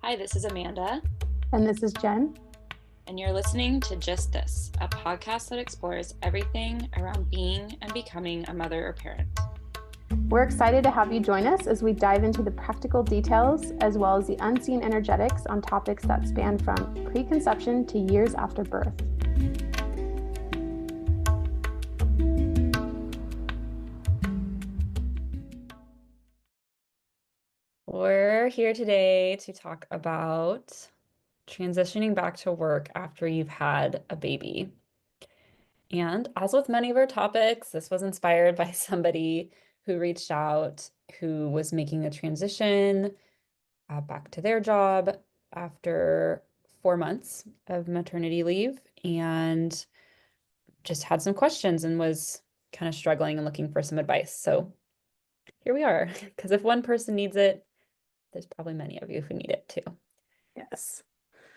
Hi, this is Amanda. And this is Jen. And you're listening to Just This, a podcast that explores everything around being and becoming a mother or parent. We're excited to have you join us as we dive into the practical details as well as the unseen energetics on topics that span from preconception to years after birth. We're here today to talk about transitioning back to work after you've had a baby. And as with many of our topics, this was inspired by somebody who reached out who was making a transition back to their job after 4 months of maternity leave and just had some questions and was kind of struggling and looking for some advice. So here we are, because if one person needs it, there's probably many of you who need it too. Yes.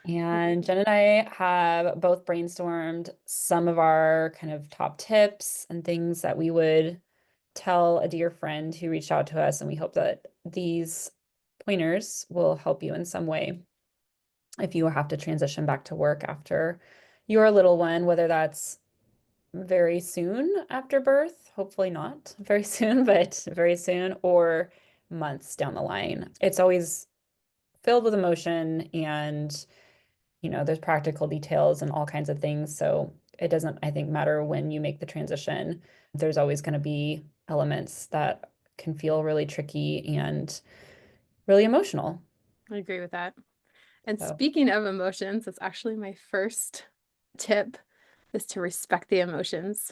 And Jen and I have both brainstormed some of our kind of top tips and things that we would tell a dear friend who reached out to us. And we hope that these pointers will help you in some way if you have to transition back to work after your little one, whether that's very soon after birth, hopefully not very soon, but very soon, or months down the line. It's always filled with emotion and there's practical details and all kinds of things. So it doesn't, I think, matter when you make the transition. There's always going to be elements that can feel really tricky and really emotional. I agree with that. And So. Speaking of emotions, that's actually my first tip is to respect the emotions,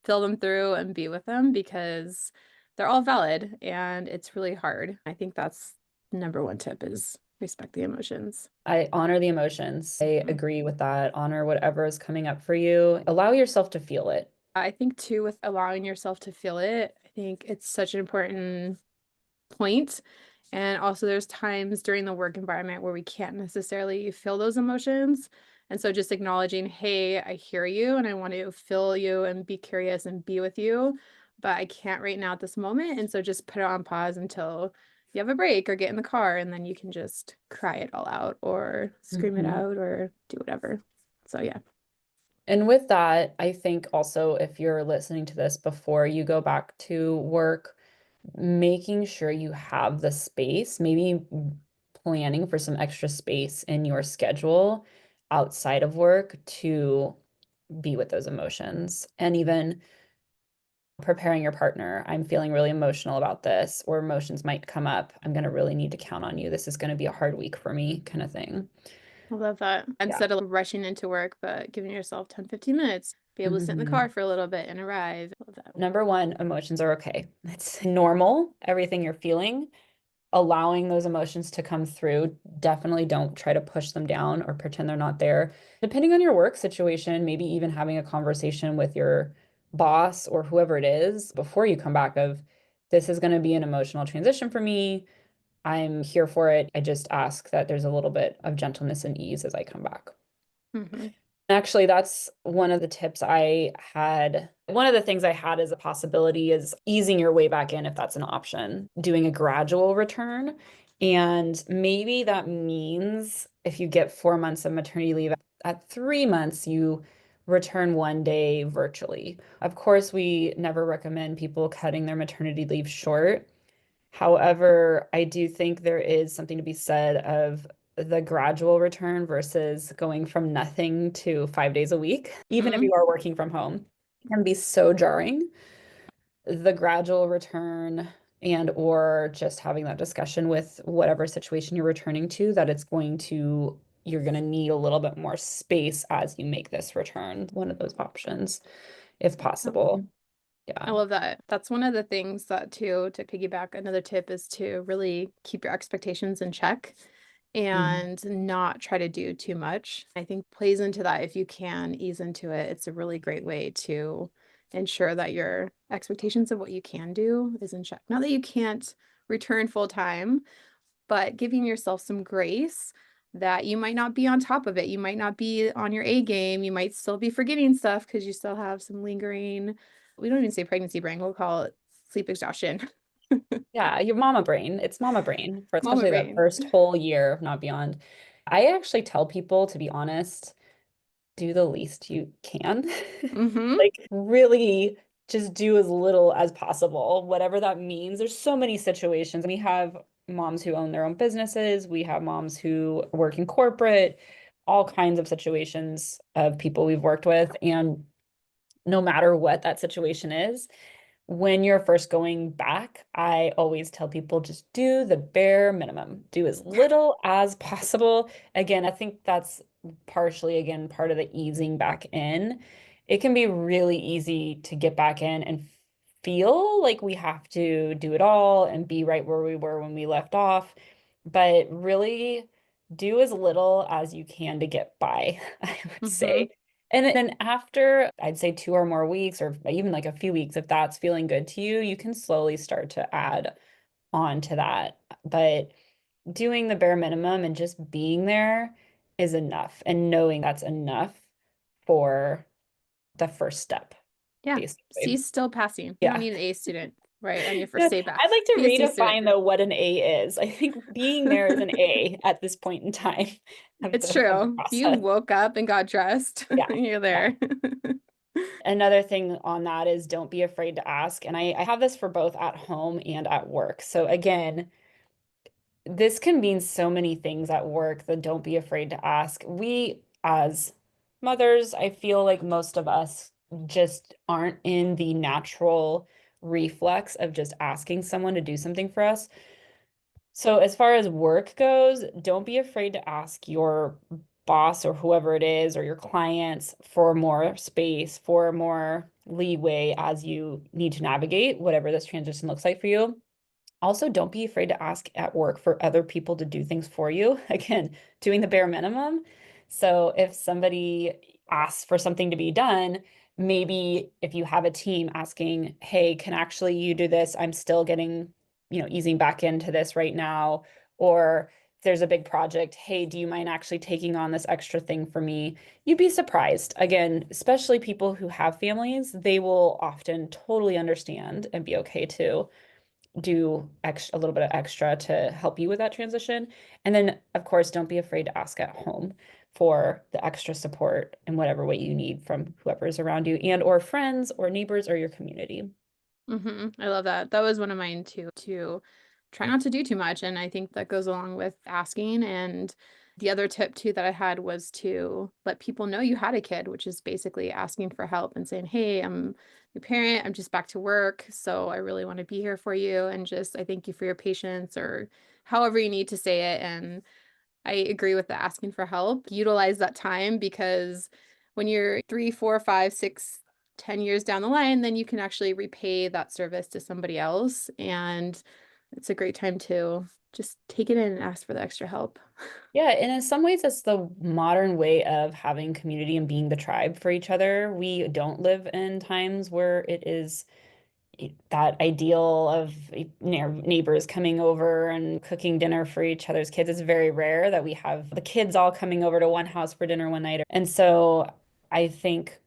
feel them through and be with them because they're all valid and it's really hard. I think that's number one tip is respect the emotions. I honor the emotions. I agree with that. Honor whatever is coming up for you. Allow yourself to feel it. I think too, with allowing yourself to feel it, I think it's such an important point. And also there's times during the work environment where we can't necessarily feel those emotions. And so just acknowledging, hey, I hear you and I want to feel you and be curious and be with you, but I can't right now at this moment. And so just put it on pause until you have a break or get in the car and then you can just cry it all out or scream it out or do whatever. So yeah. And with that, I think also if you're listening to this before you go back to work, making sure you have the space, maybe planning for some extra space in your schedule outside of work to be with those emotions. And even preparing your partner. I'm feeling really emotional about this, or emotions might come up. I'm going to really need to count on you. This is going to be a hard week for me, kind of thing. I love that. Instead of rushing into work, but giving yourself 10, 15 minutes, be able to sit in the car for a little bit and arrive. Love that. Number one, emotions are okay. It's normal, everything you're feeling. Allowing those emotions to come through. Definitely don't try to push them down or pretend they're not there. Depending on your work situation, maybe even having a conversation with your boss or whoever it is before you come back of, this is going to be an emotional transition for me. I'm here for it. I just ask that there's a little bit of gentleness and ease as I come back. Actually, that's one of the tips I had. One of the things I had as a possibility is easing your way back in if that's an option, doing a gradual return. And maybe that means if you get 4 months of maternity leave, at 3 months, you return one day virtually. Of course, we never recommend people cutting their maternity leave short. However, I do think there is something to be said of the gradual return versus going from nothing to 5 days a week, even if you are working from home, can be so jarring. The gradual return and or just having that discussion with whatever situation you're returning to, that you're going to need a little bit more space as you make this return. One of those options, if possible. Yeah. I love that. That's one of the things that too, to piggyback, another tip is to really keep your expectations in check and not try to do too much. I think plays into that. If you can ease into it, it's a really great way to ensure that your expectations of what you can do is in check. Not that you can't return full time, but giving yourself some grace that you might not be on top of it. You might not be on your A game. You might still be forgetting stuff because you still have some lingering, we don't even say pregnancy brain, we'll call it sleep exhaustion. Yeah, your mama brain. It's mama brain for Mama especially that brain. first whole year of not beyond. I actually tell people, to be honest, do the least you can. Mm-hmm. Like, really just do as little as possible, whatever that means. There's so many situations. We have moms who own their own businesses, we have moms who work in corporate, all kinds of situations of people we've worked with. And no matter what that situation is, when you're first going back, I always tell people just do the bare minimum, do as little as possible. Again, I think that's partially, again, part of the easing back in. It can be really easy to get back in and feel like we have to do it all and be right where we were when we left off, but really do as little as you can to get by, I would Mm-hmm. say. And then after, I'd say 2 or more weeks, or even like a few weeks, if that's feeling good to you, you can slowly start to add on to that. But doing the bare minimum and just being there is enough, and knowing that's enough for the first step, Yeah. basically. C's still passing. You don't Yeah. need an A student, right? On your Yeah, first day back. I'd like to Be a C student. redefine though what an A is. I think being there is an A at this point in time It's of the true. You process. woke up and got dressed. Yeah. You're Yeah. there. Another thing on that is don't be afraid to ask. And I have this for both at home and at work. So again, this can mean so many things at work that don't be afraid to ask. We, as mothers, I feel like most of us just aren't in the natural reflex of just asking someone to do something for us. So as far as work goes, don't be afraid to ask your boss or whoever it is or your clients for more space, for more leeway as you need to navigate whatever this transition looks like for you. Also, don't be afraid to ask at work for other people to do things for you. Again, doing the bare minimum. So if somebody asks for something to be done, maybe if you have a team asking, hey, can actually you do this? I'm still getting, easing back into this right now. Or if there's a big project, hey, do you mind actually taking on this extra thing for me? You'd be surprised. Again, especially people who have families, they will often totally understand and be okay too do a little bit of extra to help you with that transition. And then, of course, don't be afraid to ask at home for the extra support in whatever way you need from whoever is around you and or friends or neighbors or your community. I love that. That was one of mine too, to try not to do too much. And I think that goes along with asking. And the other tip too that I had was to let people know you had a kid, which is basically asking for help and saying, hey, I'm your parent. I'm just back to work. So I really want to be here for you. And just, I thank you for your patience or however you need to say it. And I agree with the asking for help. Utilize that time because when you're 3, 4, 5, 6, 10 years down the line, then you can actually repay that service to somebody else. And it's a great time to just take it in and ask for the extra help. Yeah, and in some ways, it's the modern way of having community and being the tribe for each other. We don't live in times where it is that ideal of neighbors coming over and cooking dinner for each other's kids. It's very rare that we have the kids all coming over to one house for dinner one night. And so I think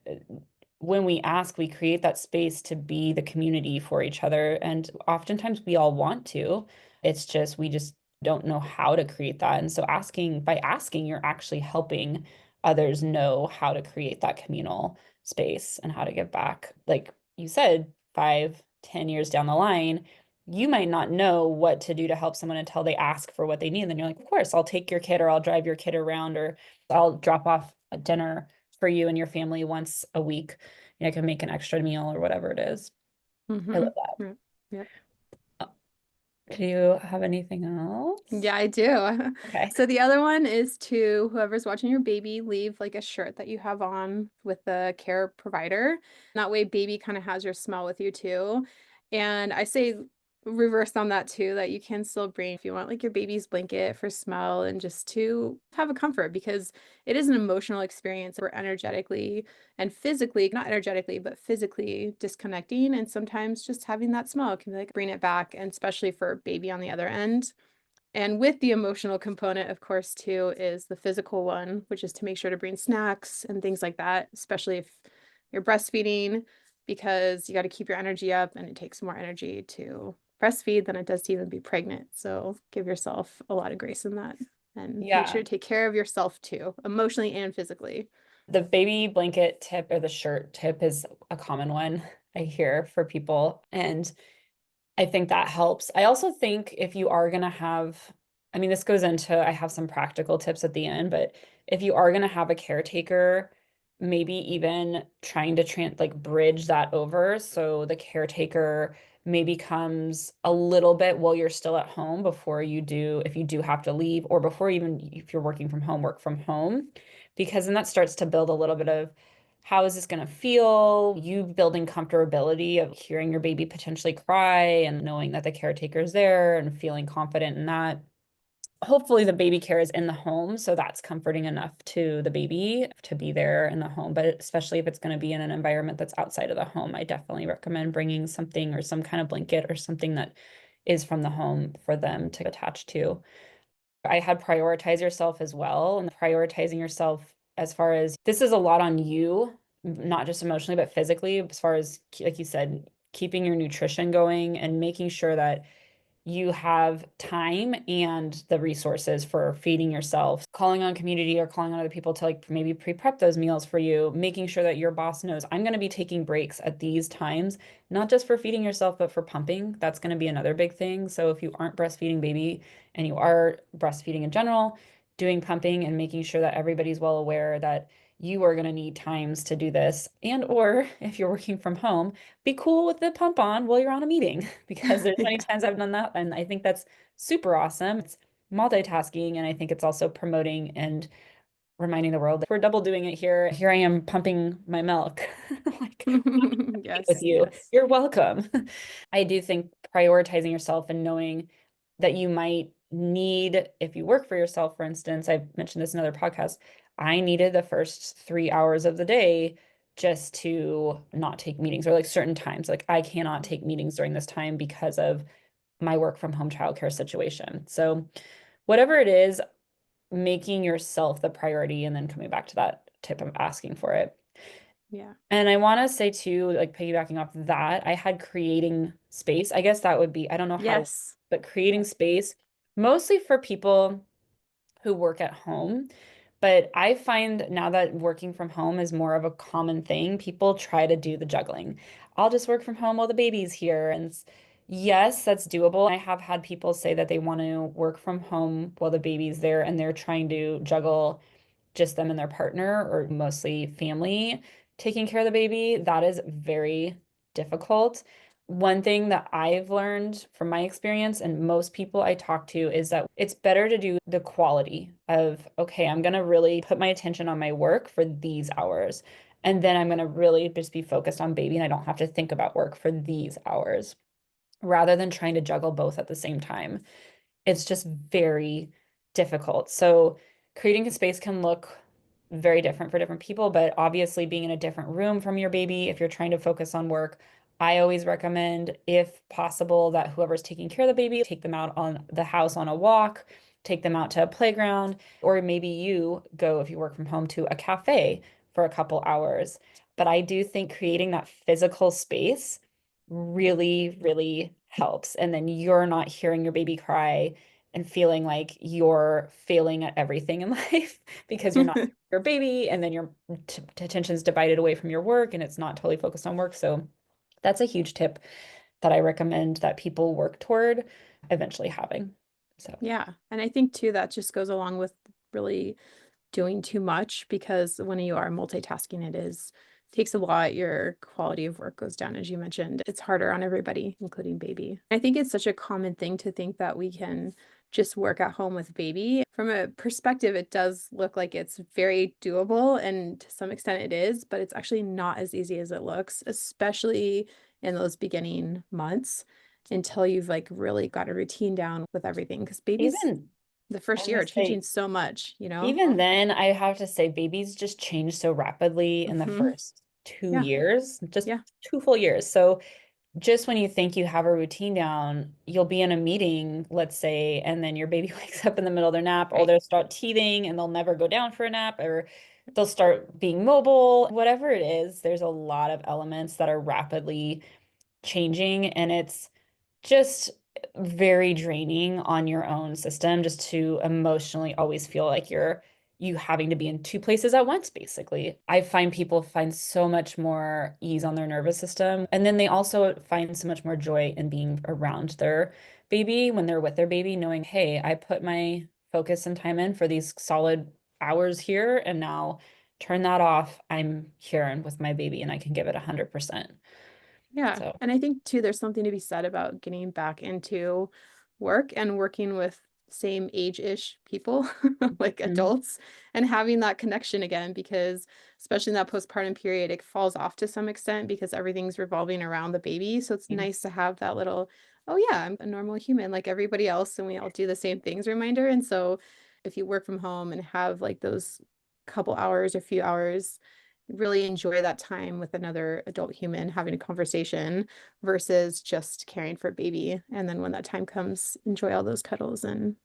when we ask, we create that space to be the community for each other. And oftentimes we all want to. It's just we just don't know how to create that. And so by asking, you're actually helping others know how to create that communal space and how to give back. Like you said, 5, 10 years down the line, you might not know what to do to help someone until they ask for what they need. And then you're like, of course, I'll take your kid or I'll drive your kid around or I'll drop off a dinner for you and your family once a week. I can make an extra meal or whatever it is. I love that. Yeah. Yeah. Do you have anything Yeah, else? I do. Okay. So the other one is to whoever's watching your baby, leave like a shirt that you have on with the care provider. That way baby kind of has your smell with you too. And I say reverse on that too, that you can still bring if you want like your baby's blanket for smell and just to have a comfort because it is an emotional experience. We're energetically and physically, not energetically, but physically disconnecting. And sometimes just having that smell can like bring it back, and especially for baby on the other end. And with the emotional component, of course, too, is the physical one, which is to make sure to bring snacks and things like that, especially if you're breastfeeding, because you got to keep your energy up and it takes more energy to breastfeed than it does to even be pregnant. So give yourself a lot of grace in that and make Yeah. sure to take care of yourself too, emotionally and physically. The baby blanket tip or the shirt tip is a common one I hear for people. And I think that helps. I also think if you are going to have, I mean, this goes into, I have some practical tips at the end, but if you are going to have a caretaker, maybe even trying to like bridge that over. So the caretaker maybe comes a little bit while you're still at home before you do, if you do have to leave, or before even if you're working from home, work from home, because then that starts to build a little bit of how is this going to feel? You building comfortability of hearing your baby potentially cry and knowing that the caretaker is there and feeling confident in that. Hopefully, the baby care is in the home, so that's comforting enough to the baby to be there in the home. But especially if it's going to be in an environment that's outside of the home, I definitely recommend bringing something or some kind of blanket or something that is from the home for them to attach to. I had prioritize yourself as well, and prioritizing yourself as far as this is a lot on you, not just emotionally, but physically, as far as, like you said, keeping your nutrition going and making sure that you have time and the resources for feeding yourself, calling on community or calling on other people to like maybe pre-prep those meals for you, making sure that your boss knows I'm going to be taking breaks at these times, not just for feeding yourself, but for pumping. That's going to be another big thing. So if you aren't breastfeeding baby and you are breastfeeding in general, doing pumping and making sure that everybody's well aware that you are going to need times to do this. And or if you're working from home, be cool with the pump on while you're on a meeting because there's many Yeah. times I've done that and I think that's super awesome. It's multitasking and I think it's also promoting and reminding the world that we're double doing it here. Here I am pumping my milk. Like with Yes, you. yes. You're welcome. I do think prioritizing yourself and knowing that you might need, if you work for yourself, for instance, I've mentioned this in other podcasts, I needed the first 3 hours of the day just to not take meetings or like certain times. Like I cannot take meetings during this time because of my work from home childcare situation. So whatever it is, making yourself the priority and then coming back to that tip of asking for it. Yeah. And I want to say too, like piggybacking off that, I had creating space. I guess that would be, I don't know how to, Yes. but creating space mostly for people who work at home. But I find now that working from home is more of a common thing, people try to do the juggling. I'll just work from home while the baby's here. And yes, that's doable. I have had people say that they want to work from home while the baby's there and they're trying to juggle just them and their partner or mostly family taking care of the baby. That is very difficult. One thing that I've learned from my experience and most people I talk to is that it's better to do the quality of, okay, I'm going to really put my attention on my work for these hours. And then I'm going to really just be focused on baby and I don't have to think about work for these hours rather than trying to juggle both at the same time. It's just very difficult. So creating a space can look very different for different people, but obviously being in a different room from your baby, if you're trying to focus on work, I always recommend, if possible, that whoever's taking care of the baby, take them out on the house on a walk, take them out to a playground, or maybe you go, if you work from home, to a cafe for a couple hours. But I do think creating that physical space really, really helps. And then you're not hearing your baby cry and feeling like you're failing at everything in life because you're not your baby and then your attention's divided away from your work and it's not totally focused on work. So that's a huge tip that I recommend that people work toward eventually having. So Yeah. And I think too, that just goes along with really doing too much because when you are multitasking, it is takes a lot. Your quality of work goes down, as you mentioned. It's harder on everybody, including baby. I think it's such a common thing to think that we can just work at home with baby. From a perspective, it does look like it's very doable, and to some extent it is, but it's actually not as easy as it looks, especially in those beginning months until you've like really got a routine down with everything. Because babies, even the I first was year gonna are changing say, so much, you know? even then, I have to say babies just change so rapidly in the Hmm. first two Yeah. years, just Yeah. 2 full years. So just when you think you have a routine down, you'll be in a meeting, let's say, and then your baby wakes up in the middle of their nap, or Right. they'll start teething and they'll never go down for a nap, or they'll start being mobile. Whatever it is, there's a lot of elements that are rapidly changing, and it's just very draining on your own system just to emotionally always feel like you having to be in two places at once, basically. I find people find so much more ease on their nervous system. And then they also find so much more joy in being around their baby when they're with their baby, knowing, hey, I put my focus and time in for these solid hours here, and now turn that off. I'm here and with my baby and I can give it 100%. Yeah. So, And I think too, there's something to be said about getting back into work and working with same age-ish people, like mhm. adults, and having that connection again, because especially in that postpartum period, it falls off to some extent because everything's revolving around the baby. So it's nice to have that little, oh yeah, I'm a normal human like everybody else, and we all do the same things reminder. And so if you work from home and have like those couple hours or few hours, really enjoy that time with another adult human having a conversation versus just caring for a baby. And then when that time comes, enjoy all those cuddles and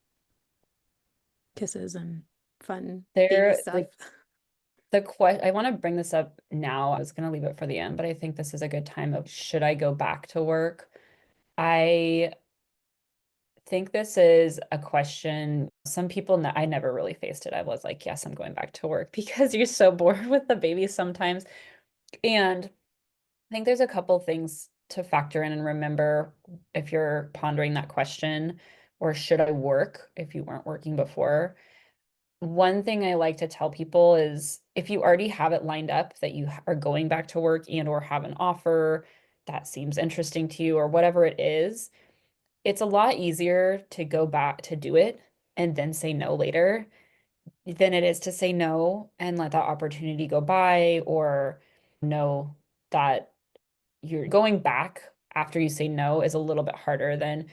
kisses and fun baby There, stuff. like the question, I want to bring this up now. I was going to leave it for the end, but I think this is a good time of should I go back to work? I think this is a question. Some people, I never really faced it. I was like, yes, I'm going back to work because you're so bored with the baby sometimes. And I think there's a couple things to factor in and remember if you're pondering that question, or should I work if you weren't working before? One thing I like to tell people is if you already have it lined up that you are going back to work and or have an offer that seems interesting to you or whatever it is, it's a lot easier to go back to do it and then say no later than it is to say no and let that opportunity go by, or know that you're going back after you say no is a little bit harder than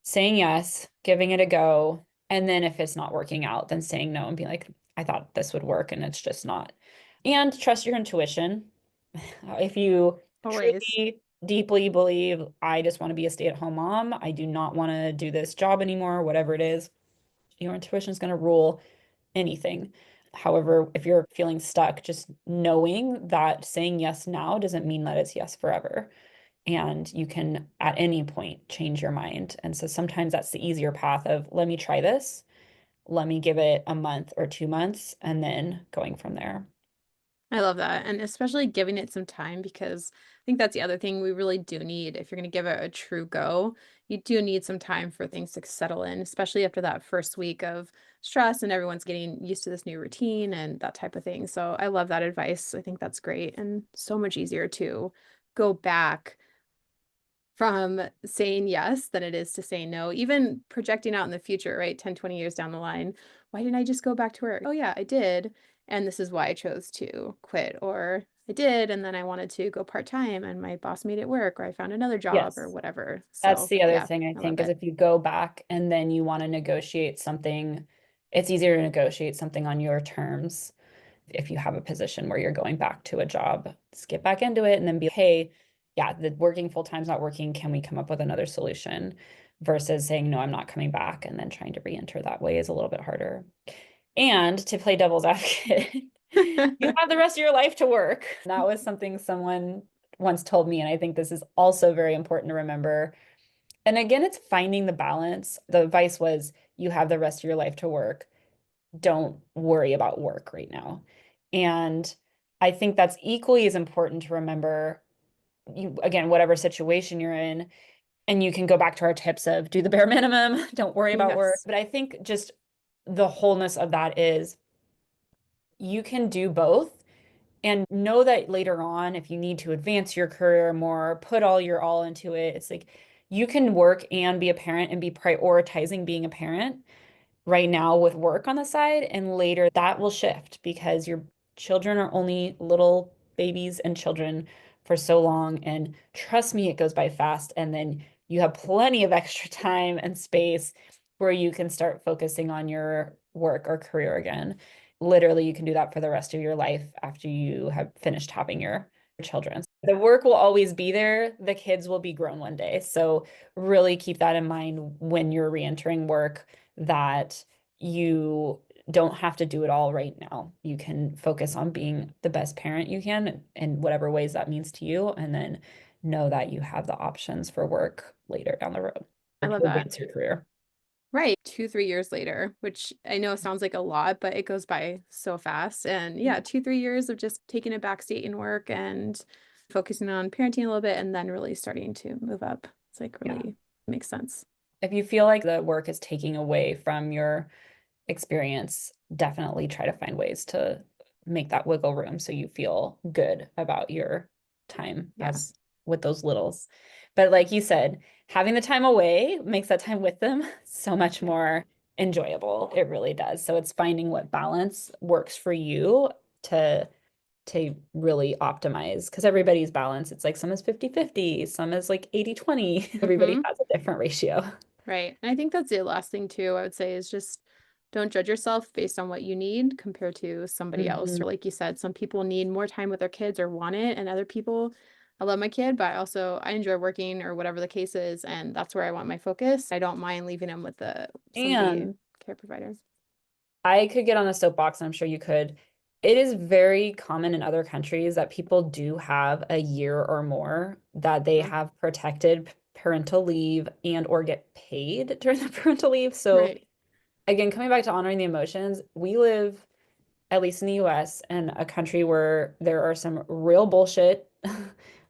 saying yes, giving it a go, and then if it's not working out, then saying no and be like, I thought this would work and it's just not. And trust your intuition. If you Always. truly deeply believe, I just want to be a stay-at-home mom, I do not want to do this job anymore, whatever it is, your intuition is going to rule anything. However, if you're feeling stuck, just knowing that saying yes now doesn't mean that it's yes forever, and you can at any point change your mind. And so sometimes that's the easier path of let me try this, let me give it a month or 2 months, and then going from there. I love that. And especially giving it some time because I think that's the other thing we really do need. If you're going to give it a true go, you do need some time for things to settle in, especially after that first week of stress and everyone's getting used to this new routine and that type of thing. So I love that advice. I think that's great and so much easier to go back from saying yes than it is to say no, even projecting out in the future, right? 10, 20 years down the line. Why didn't I just go back to work? Oh, yeah, I did. And this is why I chose to quit. Or I did. And then I wanted to go part time and my boss made it work, or I found another job or Yes. whatever. That's So, the other yeah, thing I I love think is it. if you go back and then you want to negotiate something, it's easier to negotiate something on your terms. If you have a position where you're going back to a job, just get back into it and then be, hey, yeah, the working full time's not working. Can we come up with another solution? Versus saying, no, I'm not coming back, and then trying to re-enter that way is a little bit harder. And to play devil's advocate, you have the rest of your life to work. That was something someone once told me, and I think this is also very important to remember. And again, it's finding the balance. The advice was you have the rest of your life to work. Don't worry about work right now. And I think that's equally as important to remember. You, again, whatever situation you're in, and you can go back to our tips of do the bare minimum, don't worry about work. Yes. But I think just the wholeness of that is you can do both, and know that later on, if you need to advance your career more, put all your all into it, it's like you can work and be a parent and be prioritizing being a parent right now with work on the side, and later that will shift because your children are only little babies and children for so long. And trust me, it goes by fast. And then you have plenty of extra time and space where you can start focusing on your work or career again. Literally, you can do that for the rest of your life after you have finished having your children. The work will always be there. The kids will be grown one day. So really keep that in mind when you're re-entering work, that you don't have to do it all right now. You can focus on being the best parent you can in whatever ways that means to you, and then know that you have the options for work later down the road I or love to that. advance your career. Right. 2, 3 years later, which I know sounds like a lot, but it goes by so fast. And yeah, 2, 3 years of just taking a back seat in work and focusing on parenting a little bit and then really starting to move up. It's like Yeah. really makes sense. If you feel like the work is taking away from your experience, definitely try to find ways to make that wiggle room so you feel good about your time Yeah. as with those littles. But like you said, having the time away makes that time with them so much Yeah. more enjoyable. It really does. So it's finding what balance works for you to really optimize because everybody's balance, it's like some is 50-50, some is like 80-20. Everybody Hmm. has a different ratio. Right. And I think that's the last thing too, I would say is just don't judge yourself based on what you need compared to somebody else. Mhm. Or like you said, some people need more time with their kids or want it, and other people, I love my kid, but I enjoy working or whatever the case is, and that's where I want my focus. I don't mind leaving him with the somebody And care provider. I could get on a soapbox, and I'm sure you could. It is very common in other countries that people do have a year or more that they Mhm. have protected parental leave and or get paid during the parental leave. So Right. again, coming back to honoring the emotions, we live, at least in the US, and a country where there are some real bullshit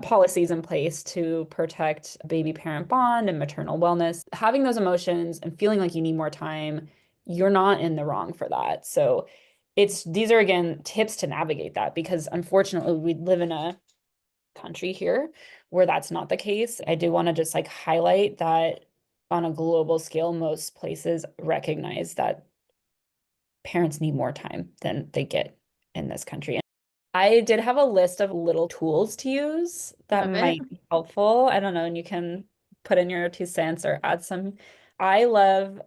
policies in place to protect baby parent bond and maternal wellness. Having those emotions and feeling like you need more time, you're not in the wrong for that. So it's these are again tips to navigate that because unfortunately we live in a country here where that's not the case. I do want to just like highlight that on a global scale, most places recognize that parents need more time than they get in this country. I did have a list of little tools to use that Love it. might be helpful. I don't know, and you can put in your 2 cents or add some. I love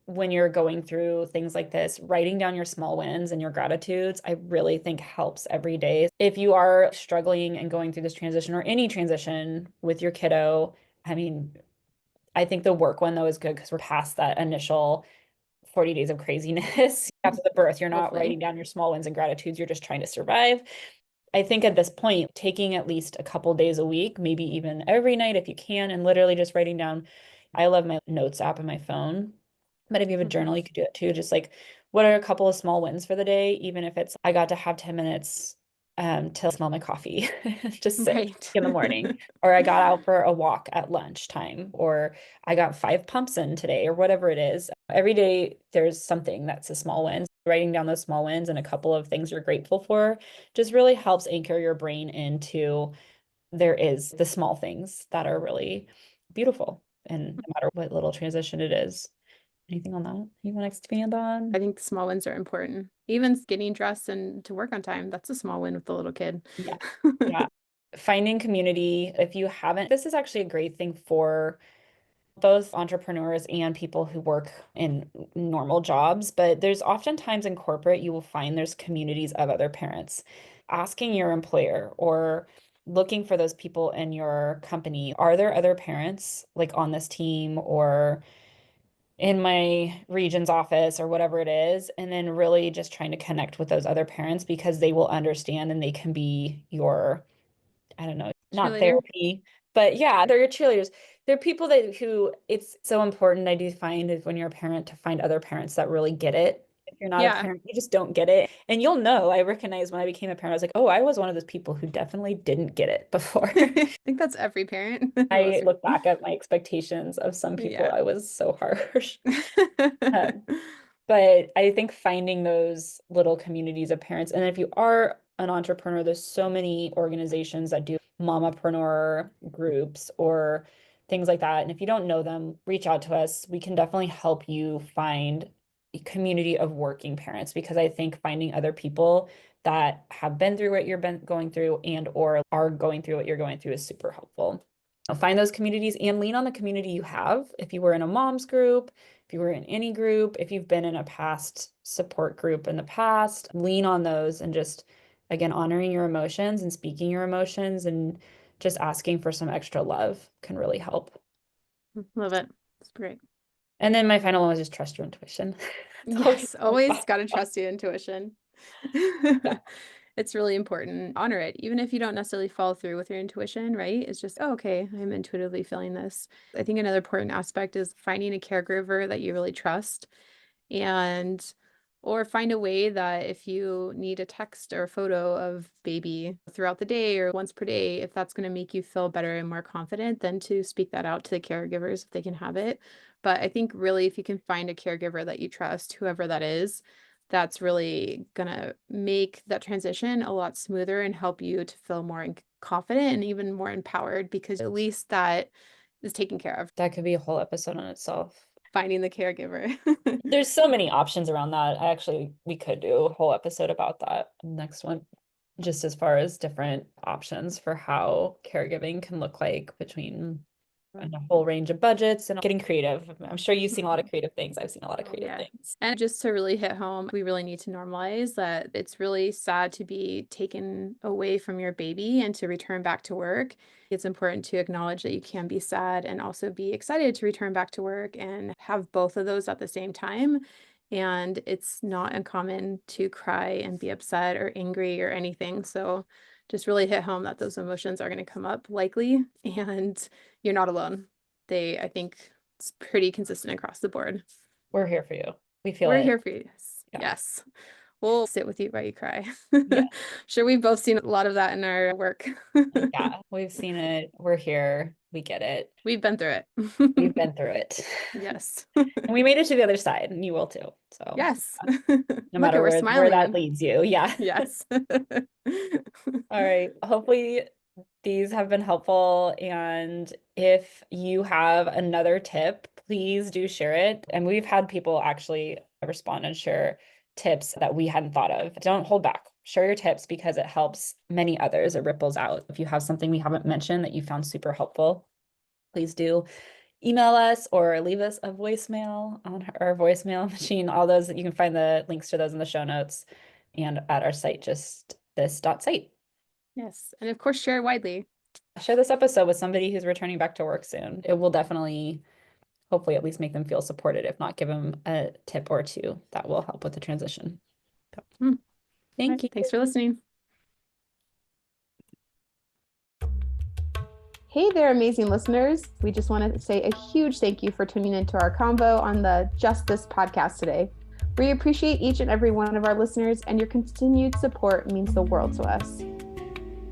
when you're going through things like this, writing down your small wins and your gratitudes, I really think helps every day. If you are struggling and going through this transition or any transition with your kiddo, I mean, I think the work one though is good because we're past that initial 40 days of craziness after the birth. You're not Hopefully. writing down your small wins and gratitudes. You're just trying to survive. I think at this point, taking at least a couple days a week, maybe even every night if you can, and literally just writing down. I love my notes app on my phone, but if you have a Mhm. journal, you could do it too. Just like, what are a couple of small wins for the day? Even if it's, I got to have 10 minutes to smell my coffee, just sit Right. in the morning, or I got out for a walk at lunchtime, or I got 5 pumps in today, or whatever it is. Every day, there's something that's a small win. Writing down those small wins and a couple of things you're grateful for just really helps anchor your brain into there is the small things that are really beautiful. And no matter what little transition it is. Anything on that you want to expand I on? think small wins are important. Even getting dressed and to work on time, that's a small win with the little kid. Yeah. Yeah. Finding community, if you haven't, this is actually a great thing for both entrepreneurs and people who work in normal jobs, but there's oftentimes in corporate, you will find there's communities of other parents. Asking your employer or looking for those people in your company, are there other parents like on this team or in my region's office or whatever it is, and then really just trying to connect with those other parents because they will understand and they can be your, I don't know, not Cheerleader. therapy, but yeah, they're your cheerleaders. They're people that who it's so important, I do find, is when you're a parent to find other parents that really get it. If you're not a Yeah. parent, you just don't get it. And you'll know, I recognize when I became a parent, I was like, oh, I was one of those people who definitely didn't get it before. I think that's every parent. I Most look people. back at my expectations of some people, Yeah. I was so harsh. Um, but I think finding those little communities of parents, and if you are an entrepreneur, there's so many organizations that do mamapreneur groups or things like that. And if you don't know them, reach out to us. We can definitely help you find a community of working parents because I think finding other people that have been through what you're been going through and or are going through what you're going through is super helpful. Find those communities and lean on the community you have. If you were in a mom's group, if you were in any group, if you've been in a past support group in the past, lean on those and just, again, honoring your emotions and speaking your emotions and just asking for some extra love can really help. Love it. It's great. And then my final one was just trust your intuition. It's always Yes, comes always back. got to trust your intuition. Yeah. It's really important. Honor it, even if you don't necessarily follow through with your intuition, right? It's just, oh, okay, I'm intuitively feeling this. I think another important aspect is finding a caregiver that you really trust, and or find a way that if you need a text or a photo of baby throughout the day or once per day, if that's going to make you feel better and more confident, then to speak that out to the caregivers if they can have it. But I think really if you can find a caregiver that you trust, whoever that is, that's really going to make that transition a lot smoother and help you to feel more confident and even more empowered, because at least that is taken care of. That could be a whole episode on itself. Finding the caregiver. There's so many options around that. We could do a whole episode about that next one, just as far as different options for how caregiving can look like between and a whole range of budgets and getting creative. I'm sure you've seen a lot of creative things. I've seen a lot of creative things. And just to really hit home, we really need to normalize that it's really sad to be taken away from your baby and to return back to work. It's important to acknowledge that you can be sad and also be excited to return back to work and have both of those at the same time. And it's not uncommon to cry and be upset or angry or anything. So just really hit home that those emotions are going to come up likely, and you're not alone. I think it's pretty consistent across the board. We're here for you. We're here for you. Yes. Yeah. Yes. We'll sit with you while you cry. Yeah. Sure, we've both seen a lot of that in our work. Yeah, we've seen it. We're here. We get it. We've been through it. We've been through it. Yes. And we made it to the other side, and you will too. So yes. No matter where that leads you. Yeah. Yes. All right. Hopefully these have been helpful. And if you have another tip, please do share it. And we've had people actually respond and share tips that we hadn't thought of. Don't hold back. Share your tips because it helps many others. It ripples out. If you have something we haven't mentioned that you found super helpful, please do email us or leave us a voicemail on our voicemail machine. All those, you can find the links to those in the show notes and at our site, justtthis.site. Yes. And of course, share widely. Share this episode with somebody who's returning back to work soon. It will definitely, hopefully, at least make them feel supported, if not give them a tip or two that will help with the transition. Thank you. Thanks for listening. Hey there, amazing listeners. We just want to say a huge thank you for tuning into our convo on the Just This podcast today. We appreciate each and every one of our listeners, and your continued support means the world to us.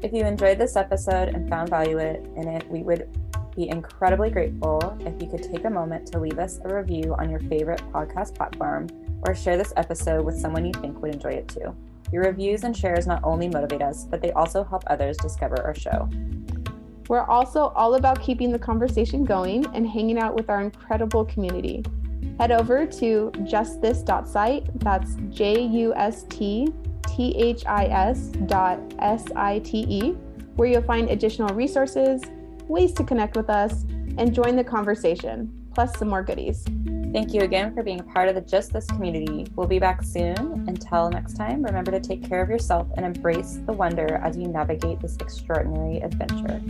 If you enjoyed this episode and found value in it, we would be incredibly grateful if you could take a moment to leave us a review on your favorite podcast platform or share this episode with someone you think would enjoy it too. Your reviews and shares not only motivate us, but they also help others discover our show. We're also all about keeping the conversation going and hanging out with our incredible community. Head over to justthis.site, that's justhis.site, where you'll find additional resources, ways to connect with us, and join the conversation, plus some more goodies. Thank you again for being a part of the Just This community. We'll be back soon. Until next time, remember to take care of yourself and embrace the wonder as you navigate this extraordinary adventure.